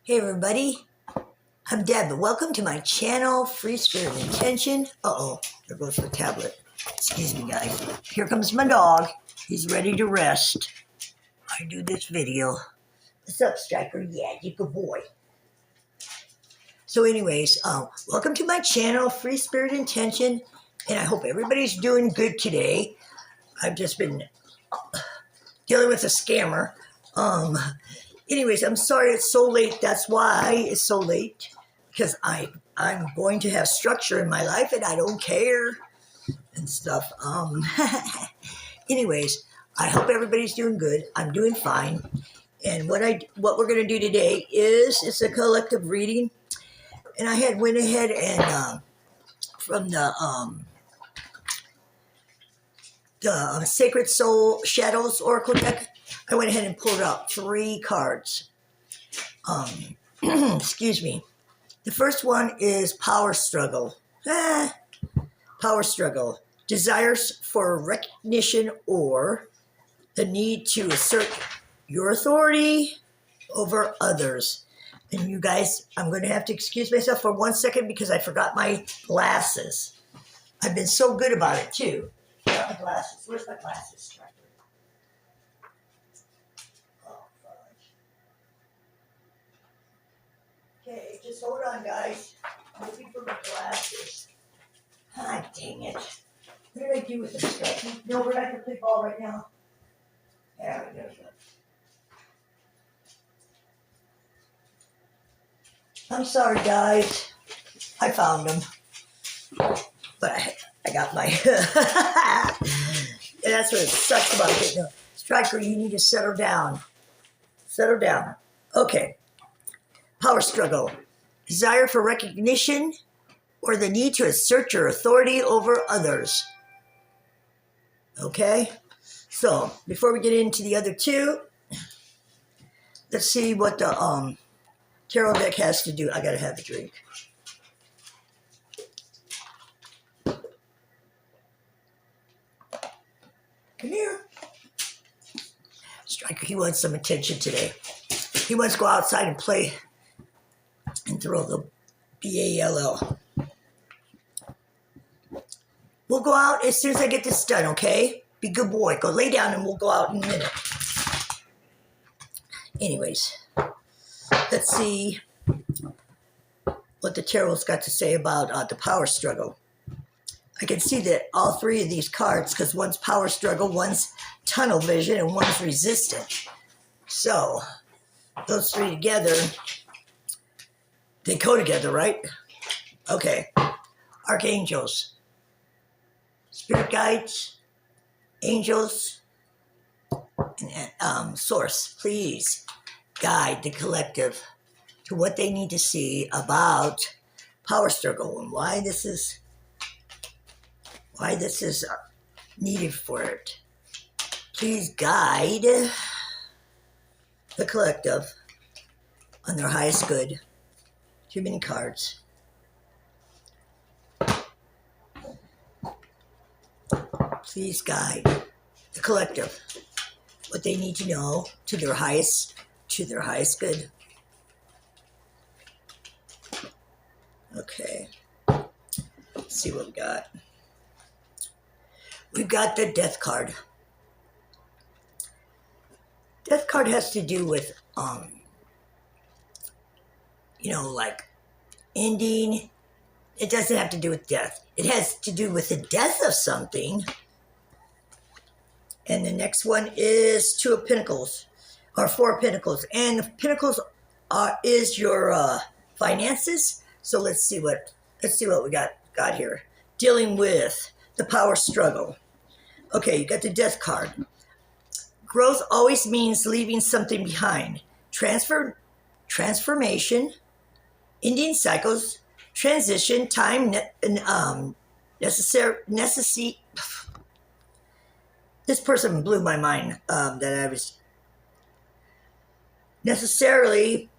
Hey everybody, I'm Deb, and welcome to my channel, Free Spirit Intention. There goes the tablet. Excuse me guys. Here comes my dog. He's ready to rest. I do this video. What's up, Striker? Yeah, you good boy. So anyways, welcome to my channel, Free Spirit Intention, and I hope everybody's doing good today. I've just been dealing with a scammer. Anyways, I'm sorry it's so late. That's why it's so late, because I'm going to have structure in my life and I don't care and stuff. Anyways, I hope everybody's doing good. I'm doing fine. And what we're going to do today is it's a collective reading. And I went ahead and from the Sacred Soul Shadows Oracle deck, I went ahead and pulled out 3 cards. Excuse me. The first one is Power Struggle. Power Struggle. Desires for recognition or the need to assert your authority over others. And you guys, I'm going to have to excuse myself for 1 second because I forgot my glasses. I've been so good about it too. Where's my glasses? Where's my glasses? Okay, just hold on, guys. I'm looking for my glasses. Ah, dang it. What did I do with them, Scratchy? No, we're not going to play ball right now. There we go. I'm sorry, guys. I found them. But I got my... And that's what it sucks about it. No, Striker, you need to settle down. Settle down. Okay. Power struggle. Desire for recognition or the need to assert your authority over others. Okay? So, before we get into the other 2, let's see what the tarot deck has to do. I gotta have a drink. Come here. Striker, he wants some attention today. He wants to go outside and play and throw the ball. We'll go out as soon as I get this done, okay? Be a good boy. Go lay down and we'll go out in a minute. Anyways, let's see what the tarot's got to say about the power struggle. I can see that all 3 of these cards, because one's power struggle, one's tunnel vision, and one's resistant. So, those 3 together, they go together, right? Okay. Archangels, spirit guides, angels, and Source, please guide the collective to what they need to see about power struggle and why this is needed for it. Please guide the collective on their highest good. Too many cards. Please guide the collective what they need to know to their highest good. Okay. Let's see what we got. We've got the Death card. Death card has to do with like ending. It doesn't have to do with death. It has to do with the death of something. And the next one is 2 of Pentacles, or 4 of Pentacles. And the Pentacles is your finances. So let's see what we got here. Dealing with the power struggle. Okay, you got the Death card. Growth always means leaving something behind. Transformation, ending cycles, transition, time, necessity. This person blew my mind. That I was necessarily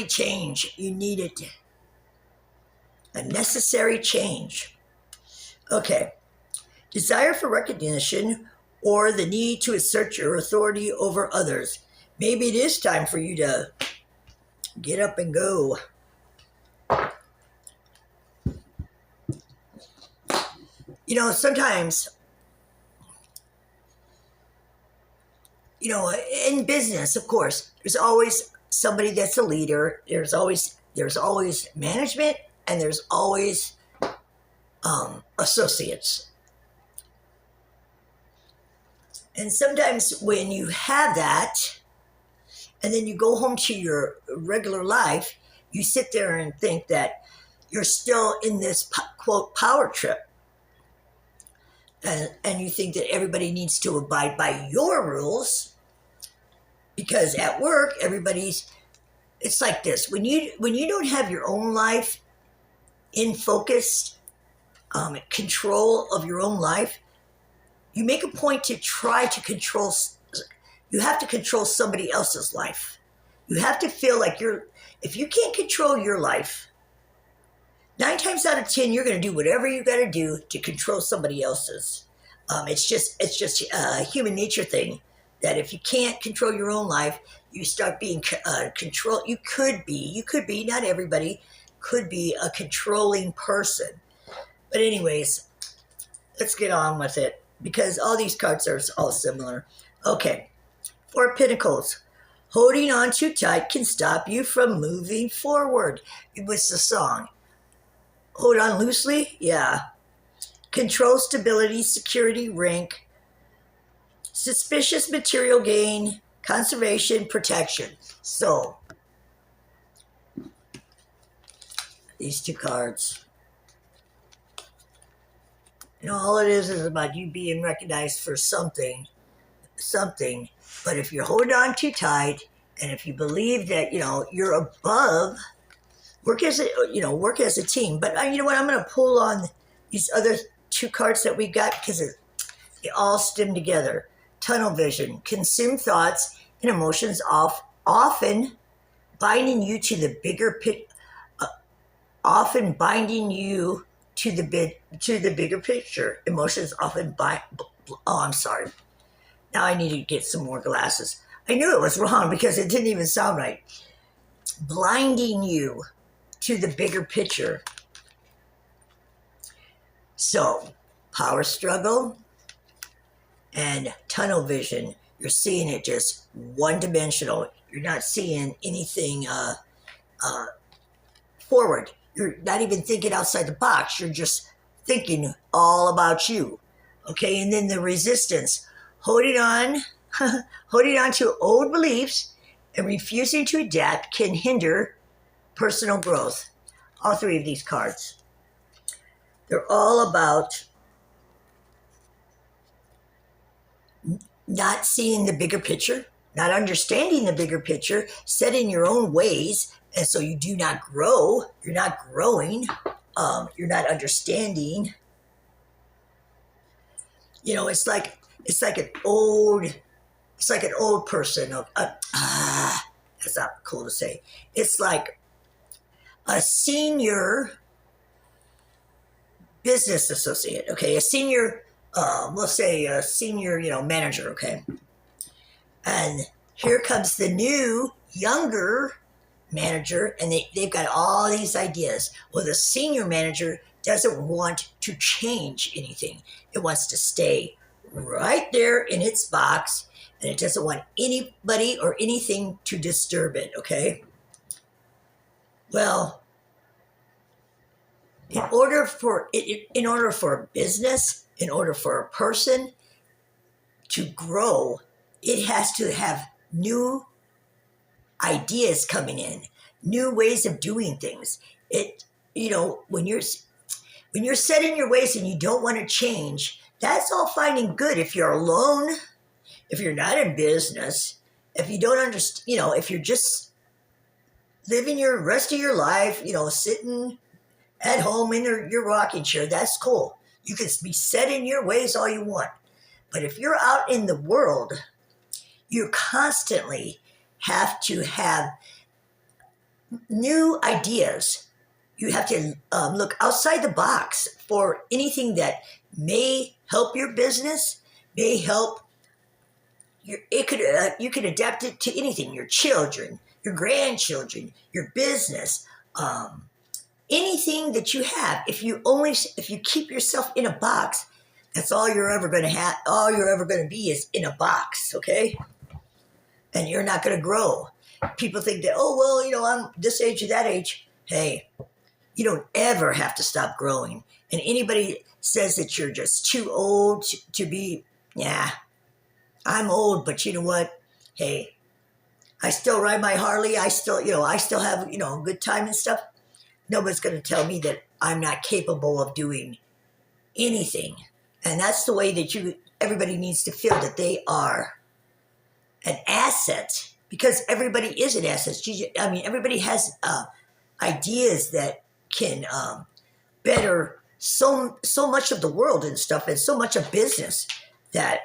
change. You need it. A necessary change. Okay. Desire for recognition or the need to assert your authority over others. Maybe it is time for you to Get up and go. You know, sometimes, you know, in business, of course, there's always somebody that's a leader. There's always management, and there's always associates. And sometimes when you have that, and then you go home to your regular life, you sit there and think that you're still in this quote power trip. And you think that everybody needs to abide by your rules, because at work it's like this: when you don't have your own life in focus, control of your own life, you make a point to try to control. You have to control somebody else's life. You have to feel like if you can't control your life, 9 times out of 10, you're going to do whatever you got to do to control somebody else's. It's just a human nature thing that if you can't control your own life, you start being control. You could be, not everybody could be a controlling person. But anyways, let's get on with it, because all these cards are all similar. Okay, 4 of Pentacles. Holding on too tight can stop you from moving forward. It was the song. Hold on loosely? Yeah. Control, stability, security, rank, suspicious material gain, conservation, protection. So, these 2 cards. You know, all it is about you being recognized for something. But if you're holding on too tight, and if you believe that, you know, you're above, work as a team. But you know what? I'm going to pull on these other 2 cards that we got, because they all stem together. Tunnel vision, consume thoughts and emotions often binding you to the bigger picture. Often binding you to the bigger picture. Emotions often bind. Oh, I'm sorry. Now I need to get some more glasses. I knew it was wrong because it didn't even sound right. Blinding you to the bigger picture. So, power struggle and tunnel vision. You're seeing it just one-dimensional. You're not seeing anything forward. You're not even thinking outside the box. You're just thinking all about you. Okay, and then the resistance. Holding on to old beliefs and refusing to adapt can hinder personal growth. All 3 of these cards. They're all about not seeing the bigger picture, not understanding the bigger picture, set in your own ways, and so you do not grow. You're not growing. You're not understanding. You know, it's like an old person. That's not cool to say. It's like a senior business associate. Okay, a senior. We'll say a senior, manager. Okay, and here comes the new younger manager, and they've got all these ideas. Well, the senior manager doesn't want to change anything. It wants to stay right there in its box, and it doesn't want anybody or anything to disturb it, okay? Well, in order for a business, in order for a person to grow, it has to have new ideas coming in, new ways of doing things. When you're set in your ways and you don't want to change, that's all fine and good if you're alone, if you're not in business, if you don't understand, if you're just living your rest of your life, sitting at home in your rocking chair, that's cool. You can be set in your ways all you want. But if you're out in the world, you constantly have to have new ideas. You have to look outside the box for anything that may help your business, may help. You could adapt it to anything, your children, your grandchildren, your business, anything that you have. If you keep yourself in a box, that's all you're ever going to have. All you're ever going to be is in a box, okay? And you're not going to grow. People think that, oh, well, I'm this age or that age. Hey, you don't ever have to stop growing. And anybody says that you're just too old to be, yeah, I'm old, but you know what? Hey, I still ride my Harley. I still have, a good time and stuff. Nobody's going to tell me that I'm not capable of doing anything. And that's the way that everybody needs to feel, that they are an asset, because everybody is an asset. Everybody has ideas that can better so much of the world and stuff, and so much of business, that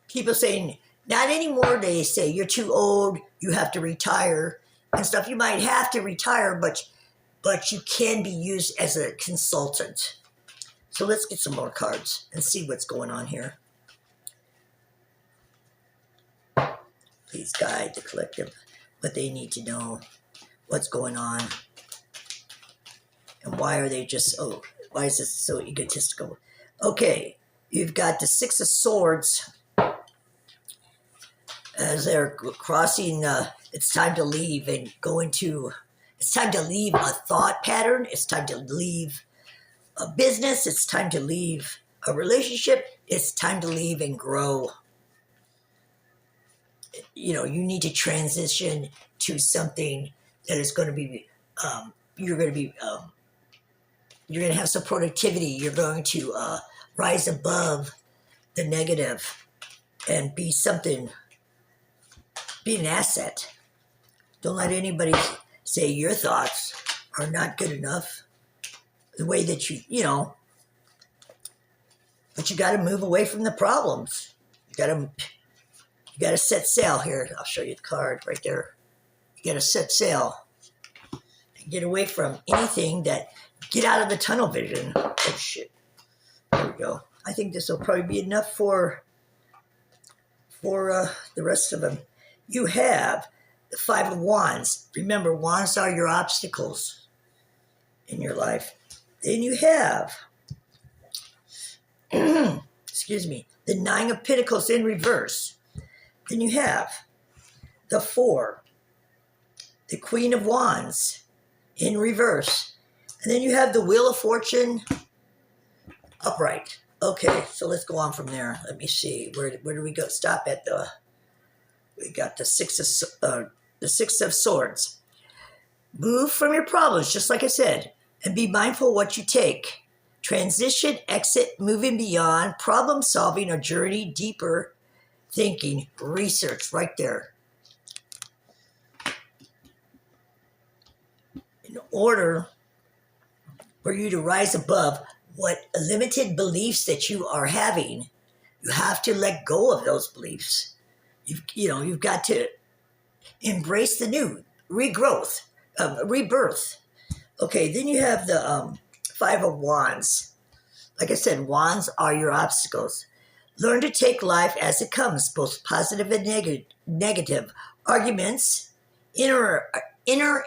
people saying, not anymore. They say you're too old, you have to retire and stuff. You might have to retire, but you can be used as a consultant. So let's get some more cards and see what's going on here. Please guide the collective what they need to know, what's going on, and why are they why is this so egotistical? Okay, you've got the Six of Swords as they're crossing. It's time to leave and it's time to leave a thought pattern. It's time to leave a business. It's time to leave a relationship. It's time to leave and grow. You need to transition to something that is going to be, you're going to have some productivity. You're going to rise above the negative and be an asset. Don't let anybody say your thoughts are not good enough. The way that but you got to move away from the problems. You got to set sail here. I'll show you the card right there. You got to set sail and get away from anything get out of the tunnel vision. Oh shit. There we go. I think this will probably be enough for the rest of them. You have the Five of Wands. Remember, wands are your obstacles in your life. Then you have, excuse me, the Nine of Pentacles in reverse. Then you have the Four, the Queen of Wands in reverse. And then you have the Wheel of Fortune upright. Okay, so let's go on from there. Let me see. Where do we go? Stop at we got the Six of Swords. Move from your problems, just like I said, and be mindful of what you take. Transition, exit, moving beyond, problem solving, or journey deeper thinking, research, right there. In order for you to rise above what limited beliefs that you are having, you have to let go of those beliefs. You've got to embrace the new, rebirth. Okay, then you have the Five of Wands. Like I said, wands are your obstacles. Learn to take life as it comes, both positive and negative. Arguments, inner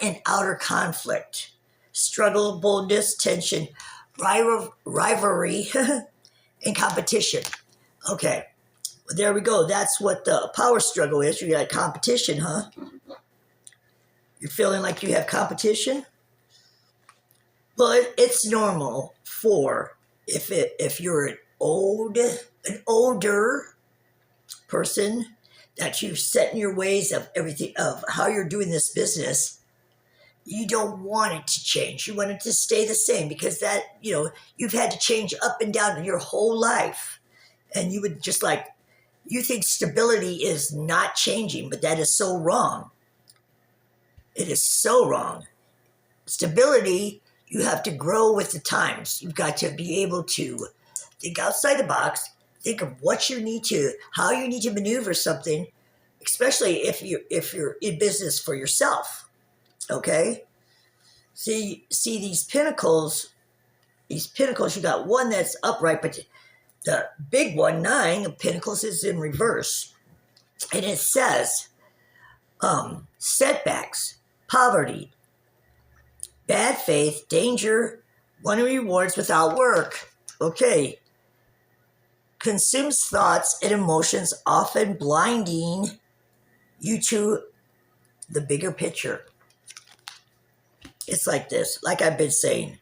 and outer conflict, struggle, boldness, tension, rivalry, and competition. Okay, well, there we go. That's what the power struggle is. You got competition, huh? You're feeling like you have competition? Well, it's normal for if you're an older person, that you've set in your ways of everything, of how you're doing this business. You don't want it to change. You want it to stay the same, because that, you've had to change up and down your whole life. And you would you think stability is not changing, but that is so wrong. It is so wrong. Stability, you have to grow with the times. You've got to be able to think outside the box, think of how you need to maneuver something, especially if you're in business for yourself. Okay? See these pentacles, you got one that's upright, but the big one, Nine of Pentacles, is in reverse. And it says, Setbacks, poverty, bad faith, danger, wanting rewards without work. Okay. Consumes thoughts and emotions, often blinding you to the bigger picture. It's like this, like I've been saying.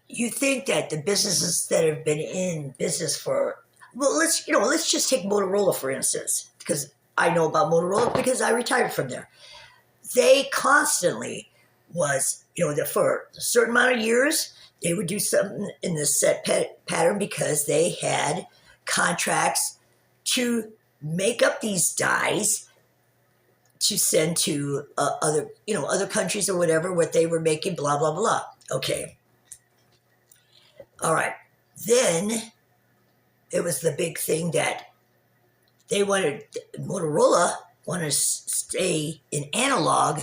You think that the businesses that have been in business for, well, let's just take Motorola for instance, because I know about Motorola because I retired from there. They constantly was, for a certain amount of years, they would do something in the set pattern because they had contracts to make up these dies to send to other countries or whatever, what they were making, blah, blah, blah. Okay. All right. Then it was the big thing that Motorola wanted to stay in analog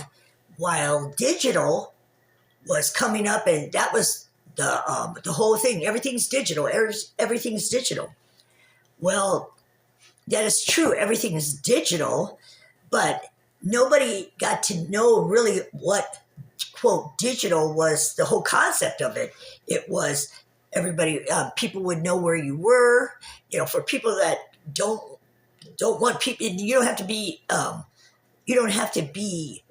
while digital was coming up, and that was the whole thing. Everything's digital. Everything's digital. Well, that is true. Everything is digital, but nobody got to know really what, quote, digital was. The whole concept of it. It was everybody, people would know where you were. For people that don't want people, you don't have to be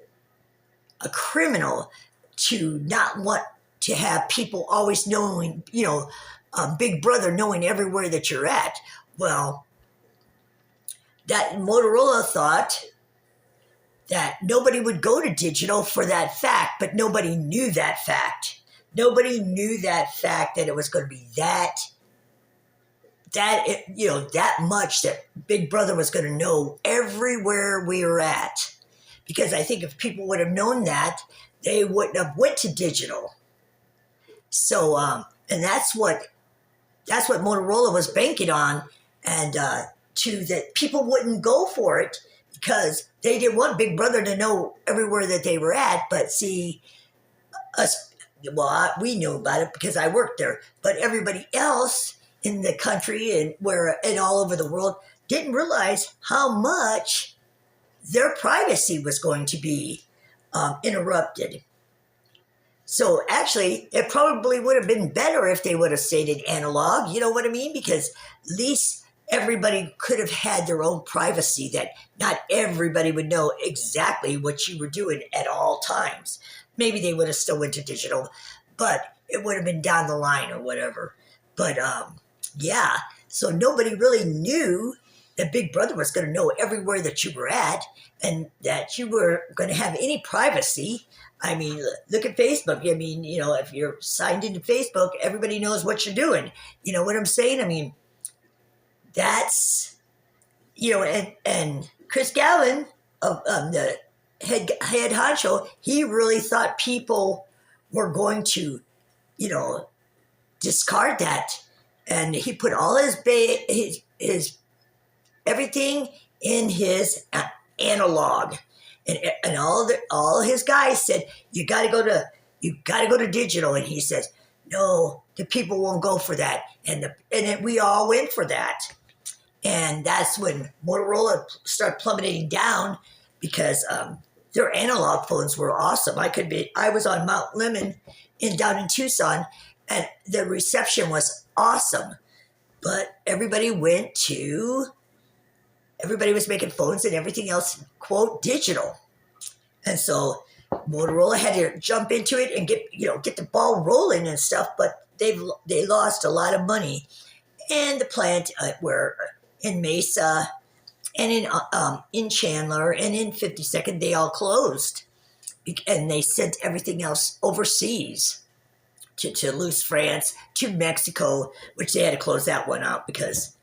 a criminal to not want to have people always knowing, Big Brother knowing everywhere that you're at. Well, that Motorola thought that nobody would go to digital for that fact, but nobody knew that fact. Nobody knew that fact that it was going to be that much that Big Brother was going to know everywhere we were at. Because I think if people would have known that, they wouldn't have went to digital. So, and that's what Motorola was banking on, and that people wouldn't go for it because they didn't want Big Brother to know everywhere that they were at. But see, we knew about it because I worked there, but everybody else in the country and all over the world didn't realize how much their privacy was going to be interrupted. So actually, it probably would have been better if they would have stayed in analog, you know what I mean? Because at least everybody could have had their own privacy, that not everybody would know exactly what you were doing at all times. Maybe they would have still went to digital, but it would have been down the line or whatever. But yeah, so nobody really knew that Big Brother was going to know everywhere that you were at and that you were going to have any privacy. I mean, look at Facebook. I mean, if you're signed into Facebook, everybody knows what you're doing. You know what I'm saying? I mean, that's, and Chris Galvin, of the head honcho, he really thought people were going to, discard that. And he put all his everything in his analog, and all his guys said you got to go to digital, and he says no, the people won't go for that, and then we all went for that, and that's when Motorola started plummeting down because their analog phones were awesome. I was on Mount Lemmon down in Tucson, and the reception was awesome, but everybody was making phones and everything else, quote, digital. And so Motorola had to jump into it and get the ball rolling and stuff, but they lost a lot of money. And the plant were in Mesa and in Chandler and in 52nd, they all closed. And they sent everything else overseas to Toulouse, France, to Mexico, which they had to close that one out because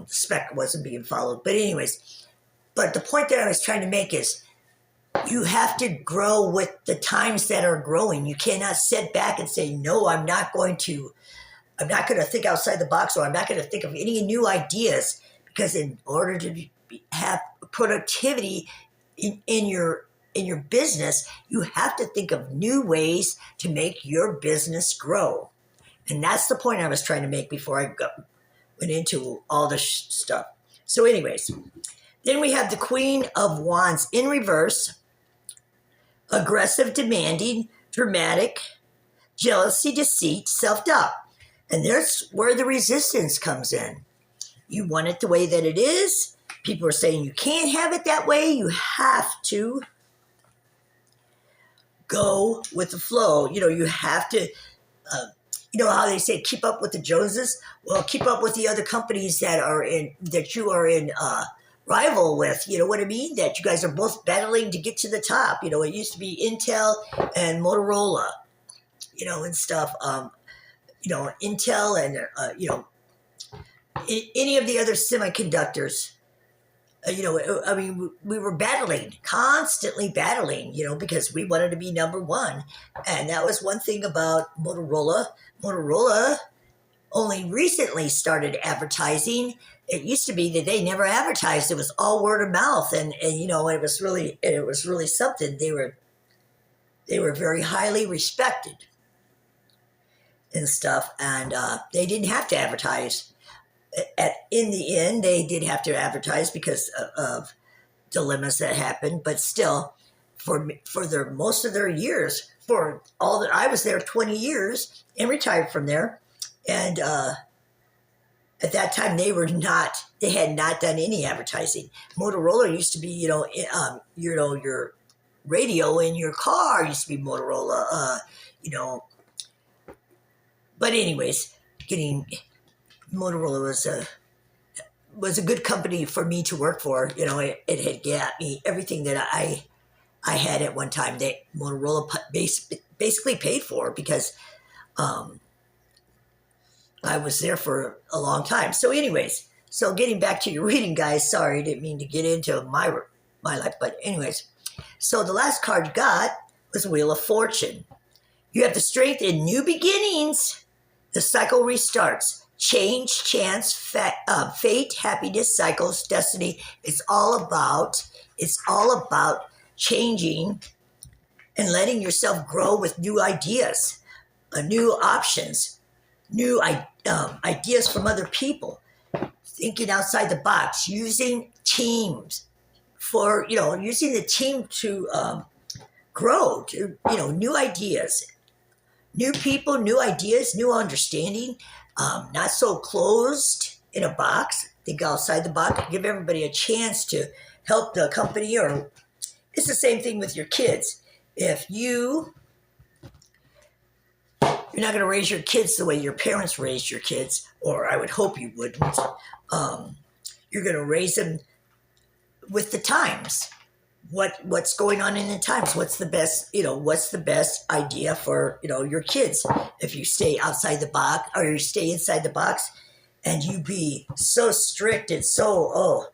spec wasn't being followed. But anyways, the point that I was trying to make is you have to grow with the times that are growing. You cannot sit back and say, no, I'm not going to think outside the box, or I'm not going to think of any new ideas, because in order to have productivity in your business, you have to think of new ways to make your business grow. And that's the point I was trying to make before I went into all the stuff. So anyways, then we have the Queen of Wands in reverse. Aggressive, demanding, dramatic, jealousy, deceit, self-doubt. And there's where the resistance comes in. You want it the way that it is. People are saying you can't have it that way. You have to go with the flow. You have to, you know how they say keep up with the Joneses? Well, keep up with the other companies that you are in rival with. You know what I mean? That you guys are both battling to get to the top. It used to be Intel and Motorola, and stuff. Intel and, any of the other semiconductors. We were battling, constantly battling, because we wanted to be number one. And that was one thing about Motorola. Motorola only recently started advertising. It used to be that they never advertised. It was all word of mouth. And it was really something. They were very highly respected and stuff. And they didn't have to advertise. In the end, they did have to advertise because of dilemmas that happened. But still, for most of their years, for all that I was there 20 years and retired from there, and at that time they had not done any advertising. Motorola used to be, your radio in your car used to be Motorola, But anyways, Motorola was a good company for me to work for. It had got me everything that I had at one time that Motorola basically paid for because I was there for a long time. So anyways, getting back to your reading, guys, sorry, I didn't mean to get into my life. But anyways, so the last card you got was Wheel of Fortune. You have the strength in new beginnings. The cycle restarts. Change, chance, fate, happiness, cycles, destiny. It's all about changing and letting yourself grow with new ideas, new options, new ideas from other people. Thinking outside the box, using teams using the team to grow, to new ideas, new people, new ideas, new understanding. Not so closed in a box. Think outside the box. Give everybody a chance to help the company. Or it's the same thing with your kids. If you're not going to raise your kids the way your parents raised your kids, or I would hope you wouldn't. You're going to raise them with the times. What's going on in the times? What's the best idea for your kids? If you stay outside the box or you stay inside the box, and you be so strict and so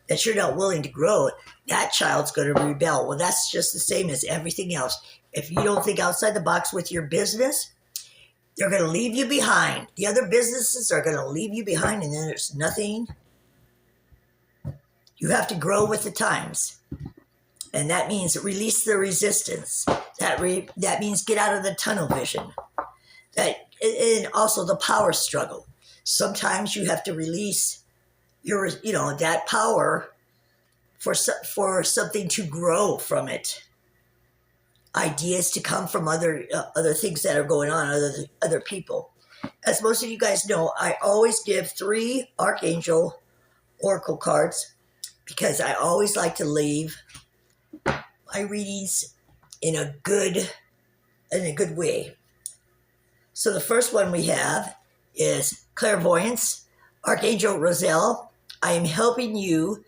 that you're not willing to grow, that child's going to rebel. Well, that's just the same as everything else. If you don't think outside the box with your business, they're going to leave you behind. The other businesses are going to leave you behind, and then there's nothing. You have to grow with the times. And that means release the resistance. That means get out of the tunnel vision. And also the power struggle. Sometimes you have to release that power for something to grow from it. Ideas to come from other things that are going on, other people. As most of you guys know, I always give 3 Archangel Oracle cards because I always like to leave my readings in a good way. So the first one we have is Clairvoyance, Archangel Roselle. I am helping your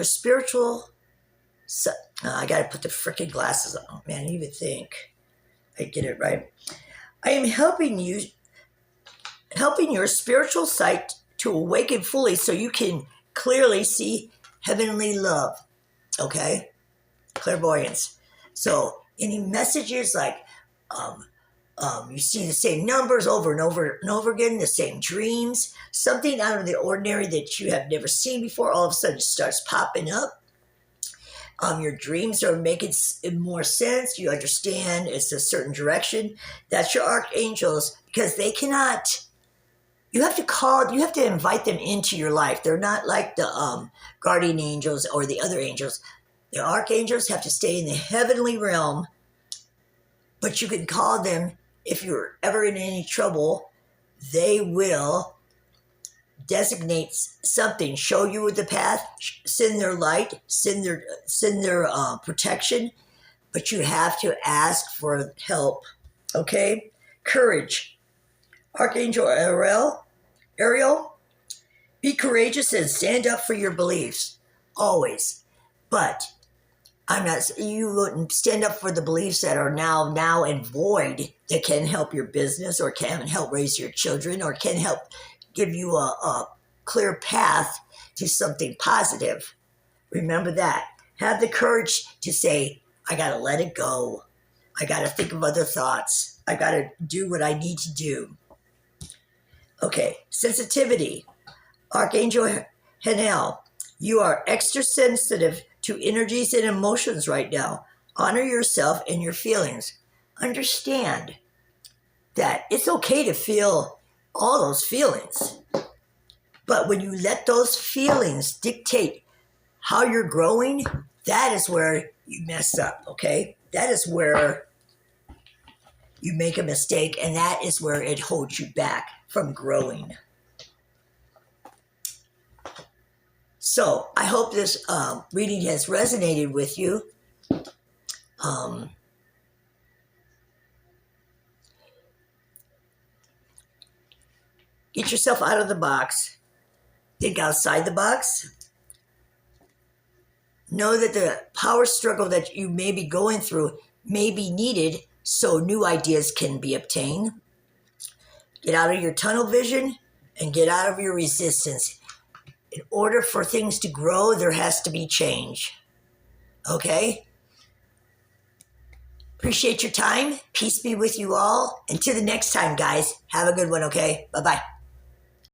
spiritual. I got to put the freaking glasses on. Oh, man, I didn't even think I get it right. I am helping your spiritual sight to awaken fully so you can clearly see heavenly love. Okay? Clairvoyance. So any messages like you see the same numbers over and over and over again, the same dreams, something out of the ordinary that you have never seen before, all of a sudden starts popping up. Your dreams are making more sense. You understand it's a certain direction. That's your archangels, because they cannot you have to call, you have to invite them into your life. They're not like the guardian angels or the other angels. The archangels have to stay in the heavenly realm, but you can call them if you're ever in any trouble. They will designate something, show you the path, send their light, send their protection, but you have to ask for help. Okay? Courage. Archangel Ariel, be courageous and stand up for your beliefs, always. But you wouldn't stand up for the beliefs that are now and void, that can help your business or can help raise your children or can help give you a clear path to something positive. Remember that. Have the courage to say, I got to let it go. I got to think of other thoughts. I got to do what I need to do. Okay, sensitivity. Archangel Hanel, you are extra sensitive to energies and emotions right now. Honor yourself and your feelings. Understand that it's okay to feel all those feelings. But when you let those feelings dictate how you're growing, that is where you mess up, okay? That is where you make a mistake, and that is where it holds you back from growing. So I hope this reading has resonated with you. Get yourself out of the box. Think outside the box. Know that the power struggle that you may be going through may be needed so new ideas can be obtained. Get out of your tunnel vision and get out of your resistance. In order for things to grow, there has to be change. Okay? Appreciate your time. Peace be with you all. Until the next time, guys. Have a good one, okay? Bye-bye.